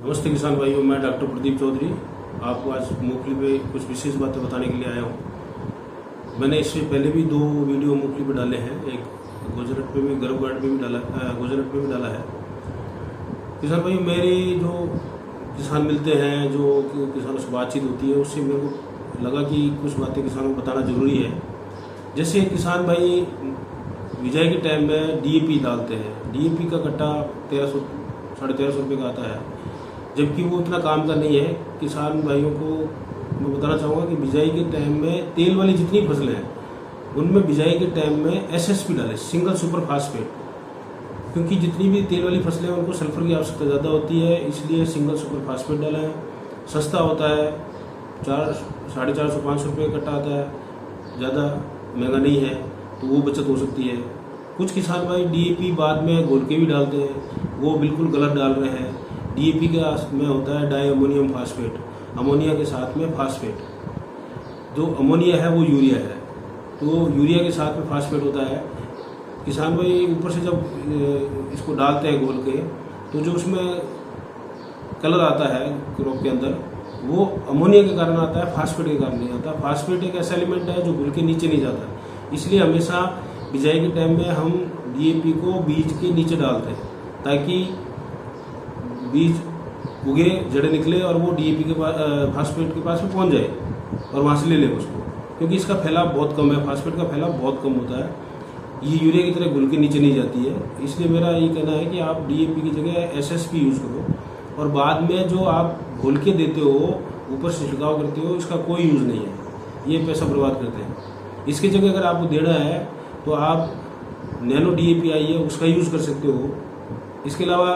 नमस्ते किसान भाइयों, मैं डॉक्टर प्रदीप चौधरी आपको आज मूंगफली पे कुछ विशेष बातें बताने के लिए आया हूँ। मैंने इससे पहले भी 2 वीडियो मूंगफली पे डाले हैं, एक गुजरात पे भी, गर्व गार्ड पे भी डाला, गुजरात पे भी डाला है। किसान भाइयों, मेरे जो किसान मिलते हैं, जो किसानों से बातचीत होती है, उससे मेरे को लगा कि कुछ बातें किसानों को बताना ज़रूरी है। जैसे किसान भाई बिजाई के टाइम में DAP डालते हैं। DAP का कट्टा 1300 साढ़े 1300 रुपये का आता है, जबकि वो इतना काम का नहीं है। किसान भाइयों को मैं बताना चाहूँगा कि बिजाई के टाइम में तेल वाली जितनी फसलें हैं उनमें बिजाई के टाइम में SSP डालें, सिंगल सुपर फास्फेट, क्योंकि जितनी भी तेल वाली फसलें हैं उनको सल्फर की आवश्यकता ज़्यादा होती है, इसलिए सिंगल सुपर फास्फेट डालें। सस्ता होता है, 400-450 रुपये कट्टा आता है, ज़्यादा महंगा नहीं है, तो वो बचत हो सकती है। कुछ किसान भाई DAP बाद में घोल के भी डालते हैं, वो बिल्कुल गलत डाल रहे हैं। DAP का में होता है डाई अमोनियम फास्फेट, अमोनिया के साथ में फास्फेट। जो अमोनिया है वो यूरिया है, तो यूरिया के साथ में फास्फेट होता है। किसान भाई ऊपर से जब इसको डालते हैं घोल के, तो जो उसमें कलर आता है क्रॉप के अंदर, वो अमोनिया के कारण आता है, फास्फेट के कारण नहीं आता। फास्फेट एक ऐसा एलिमेंट है जो घुल के नीचे नहीं जाता, इसलिए हमेशा बिजाई के टाइम में हम DAP को बीज के नीचे डालते हैं, ताकि बीज उगे, जड़ें निकले और वो DAP के पास, फास्फेट के पास में पहुंच जाए और वहाँ से ले ले उसको, क्योंकि इसका फैलाव बहुत कम है, फास्फेट का फैलाव बहुत कम होता है। ये यूरिया की तरह घुल के नीचे नहीं जाती है। इसलिए मेरा ये कहना है कि आप DAP की जगह SSP यूज़ करो, और बाद में जो आप घोल के देते हो, ऊपर से छिड़काव करते हो, इसका कोई यूज़ नहीं है, ये पैसा बर्बाद करते हैं। इसकी जगह अगर आपको देना है तो आप नैनो DAP आई है, उसका यूज़ कर सकते हो। इसके अलावा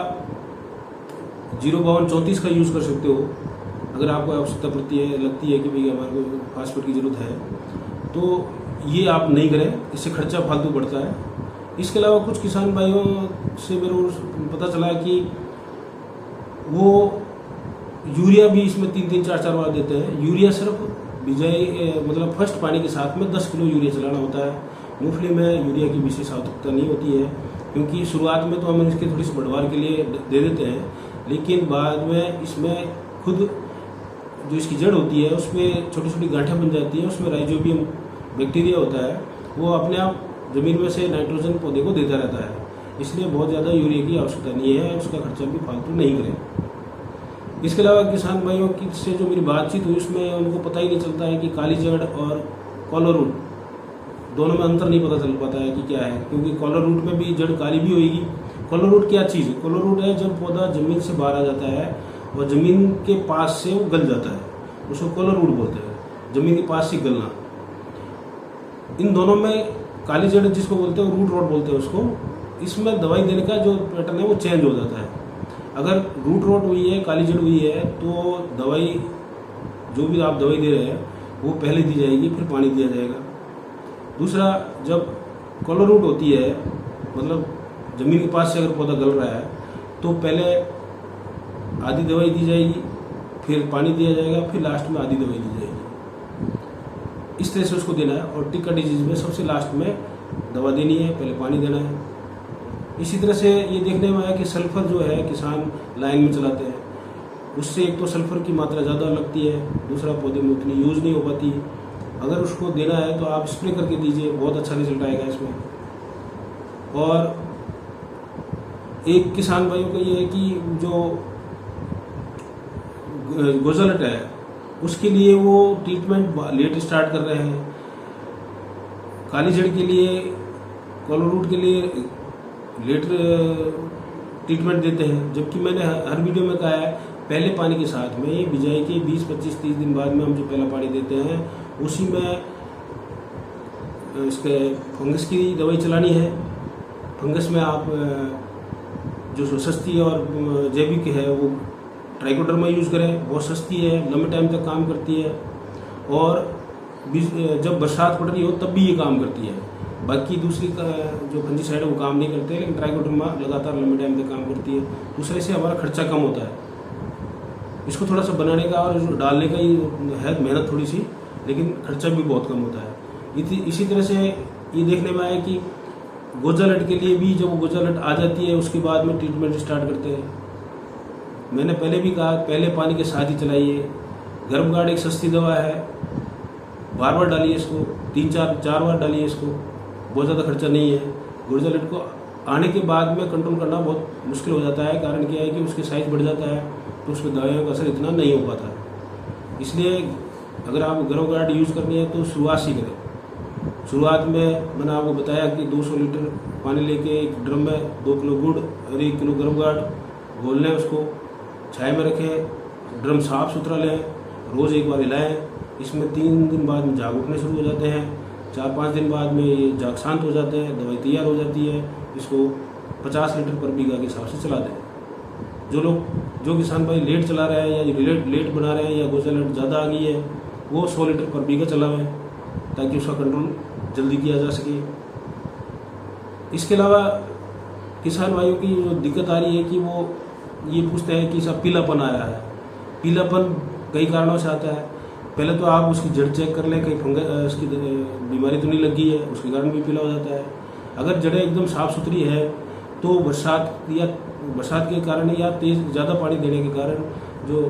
05234 का यूज़ कर सकते हो, अगर आपको आवश्यकता पड़ती है, लगती है कि भाई हमारे को फास्फेट की ज़रूरत है, तो ये आप नहीं करें, इससे खर्चा फालतू बढ़ता है। इसके अलावा कुछ किसान भाइयों से मेरे को पता चला कि वो यूरिया भी इसमें 3-3, 4-4 बार देते हैं। यूरिया सिर्फ बिजाई मतलब फर्स्ट पानी के साथ में 10 किलो यूरिया चलाना होता है। मूंगफली में यूरिया की विशेष आवश्यकता नहीं होती है, क्योंकि शुरुआत में तो हम इसके थोड़ी सी बढ़वार के लिए दे देते हैं, लेकिन बाद में इसमें खुद जो इसकी जड़ होती है उसमें छोटी छोटी गांठें बन जाती हैं, उसमें राइजोबियम बैक्टीरिया होता है, वो अपने आप ज़मीन में से नाइट्रोजन पौधे को देता रहता है। इसलिए बहुत ज़्यादा यूरिया की आवश्यकता नहीं है, उसका खर्चा भी फालतू नहीं करें। इसके अलावा किसान भाइयों की से जो मेरी बातचीत हुई, उसमें उनको पता ही नहीं चलता है कि काली जड़ और कॉलर रूट दोनों में अंतर नहीं पता चल पाता है कि क्या है, क्योंकि कॉलर रूट में भी जड़ काली भी होगी। कॉलर रूट क्या चीज़ है? कॉलर रूट है जब पौधा ज़मीन से बाहर आ जाता है और ज़मीन के पास से वो गल जाता है, उसको कॉलर रूट बोलते हैं, ज़मीन के पास से गलना। इन दोनों में काली जड़ जिसको बोलते हैं, रूट रॉट बोलते हैं उसको, इसमें दवाई देने का जो पैटर्न है वो चेंज हो जाता है। अगर रूट रॉट हुई है, काली जड़ हुई है, तो दवाई जो भी आप दवाई दे रहे हैं वो पहले दी जाएगी, फिर पानी दिया जाएगा। दूसरा, जब कॉलर रूट होती है, मतलब ज़मीन के पास से अगर पौधा गल रहा है, तो पहले आधी दवाई दी जाएगी, फिर पानी दिया जाएगा, फिर लास्ट में आधी दवाई दी जाएगी। इस तरह से उसको देना है। और टिक्का डिजीज में सबसे लास्ट में दवा देनी है, पहले पानी देना है। इसी तरह से ये देखने में आया कि सल्फर जो है किसान लाइन में चलाते हैं, उससे एक तो सल्फर की मात्रा ज़्यादा लगती है, दूसरा पौधे में उतनी यूज़ नहीं हो पाती। अगर उसको देना है तो आप स्प्रे करके दीजिए, बहुत अच्छा रिजल्ट आएगा इसमें। और एक किसान भाइयों का ये है कि जो गोजालट है उसके लिए वो ट्रीटमेंट लेट स्टार्ट कर रहे हैं। काली जड़ के लिए, कॉलर रूट के लिए लेट ट्रीटमेंट देते हैं, जबकि मैंने हर वीडियो में कहा है पहले पानी के साथ में, बिजाई के 20, 25, 30 दिन बाद में हम जो पहला पानी देते हैं उसी में इसके फंगस की दवाई चलानी है। फंगस में आप जो सस्ती और जैविक है वो ट्राइकोडर्मा यूज़ करें, बहुत सस्ती है, लंबे टाइम तक काम करती है, और जब बरसात पड़ रही हो तब भी ये काम करती है। बाकी दूसरी जो फंजीसाइड है वो काम नहीं करते, लेकिन ट्राइकोडर्मा लगातार लंबे टाइम तक काम करती है। दूसरे से हमारा खर्चा कम होता है। इसको थोड़ा सा बनाने का और डालने का ही है मेहनत थोड़ी सी, लेकिन खर्चा भी बहुत कम होता है। इसी तरह से ये देखने में आया कि गोजालट के लिए भी जब गोजालट आ जाती है उसके बाद में ट्रीटमेंट स्टार्ट करते हैं। मैंने पहले भी कहा, पहले पानी के साथ ही चलाइए। गर्म गार्ड एक सस्ती दवा है, बार बार डालिए इसको, 3-4 बार डालिए इसको, बहुत ज़्यादा खर्चा नहीं है। गुर्जालिट को आने के बाद में कंट्रोल करना बहुत मुश्किल हो जाता है। कारण क्या है कि उसके साइज बढ़ जाता है, तो उस पर दवाइयों का असर इतना नहीं हो पाता है। इसलिए अगर आप गर्म गार्ड यूज़ करनी है तो शुरुआत से करें। शुरुआत में मैंने आपको बताया कि 200 लीटर पानी लेके एक ड्रम में 2 किलो गुड़ और 1 किलो गर्म गार्ड घोल लें, उसको छाया में रखें, ड्रम साफ़ सुथरा लें, रोज़ एक बार हिलाएँ। इसमें 3 दिन बाद में झाग उठने शुरू हो जाते हैं, 4-5 दिन बाद में ये झाग शांत हो जाते हैं, दवाई तैयार हो जाती है। इसको 50 लीटर पर बीघा के हिसाब से चला दें। जो किसान भाई लेट चला रहे हैं या लेट बना रहे हैं या गुर्जालिट ज़्यादा आ गई है, वो 100 लीटर पर बीघा चलावें, ताकि उसका कंट्रोल जल्दी किया जा सके। इसके अलावा किसान भाइयों की जो दिक्कत आ रही है कि वो ये पूछते हैं कि सब पीलापन आ रहा है। पीलापन कई कारणों से आता है। पहले तो आप उसकी जड़ चेक कर लें, कहीं फंगस उसकी बीमारी तो नहीं लगी है, उसके कारण भी पीला हो जाता है। अगर जड़ें एकदम साफ़ सुथरी है तो बरसात के कारण या तेज़ ज़्यादा पानी देने के कारण जो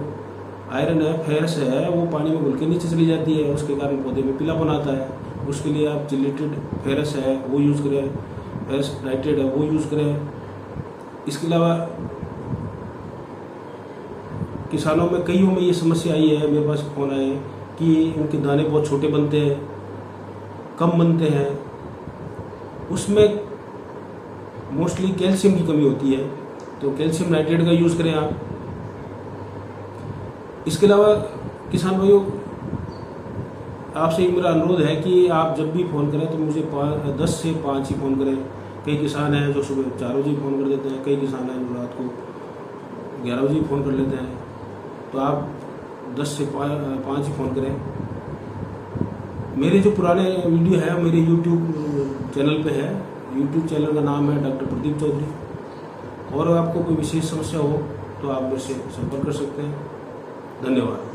आयरन है, फेरस है, वो पानी में घुल के नीचे चली जाती है, उसके कारण पौधे में पीलापन आता है। उसके लिए आप जिलेटेड फेरस है वो यूज़ करें, फेरस नाइट्रेट है वो यूज़ करें। इसके अलावा किसानों में कईयों में ये समस्या आई है, मेरे पास फ़ोन आए कि उनके दाने बहुत छोटे बनते हैं, कम बनते हैं। उसमें मोस्टली कैल्शियम की कमी होती है, तो कैल्शियम नाइट्रेट का यूज़ करें आप। इसके अलावा किसान भाइयों, आपसे मेरा अनुरोध है कि आप जब भी फ़ोन करें तो मुझे 10 से 5 ही फ़ोन करें। कई किसान हैं जो सुबह 4 बजे फ़ोन कर देते हैं, कई किसान हैं जो रात को 11 बजे फ़ोन कर लेते हैं। तो आप 10 से 5 ही फ़ोन करें। मेरे जो पुराने वीडियो है मेरे यूट्यूब चैनल पे है। यूट्यूब चैनल का नाम है डॉक्टर प्रदीप चौधरी। और आपको कोई विशेष समस्या हो तो आप मुझसे संपर्क कर सकते हैं। धन्यवाद।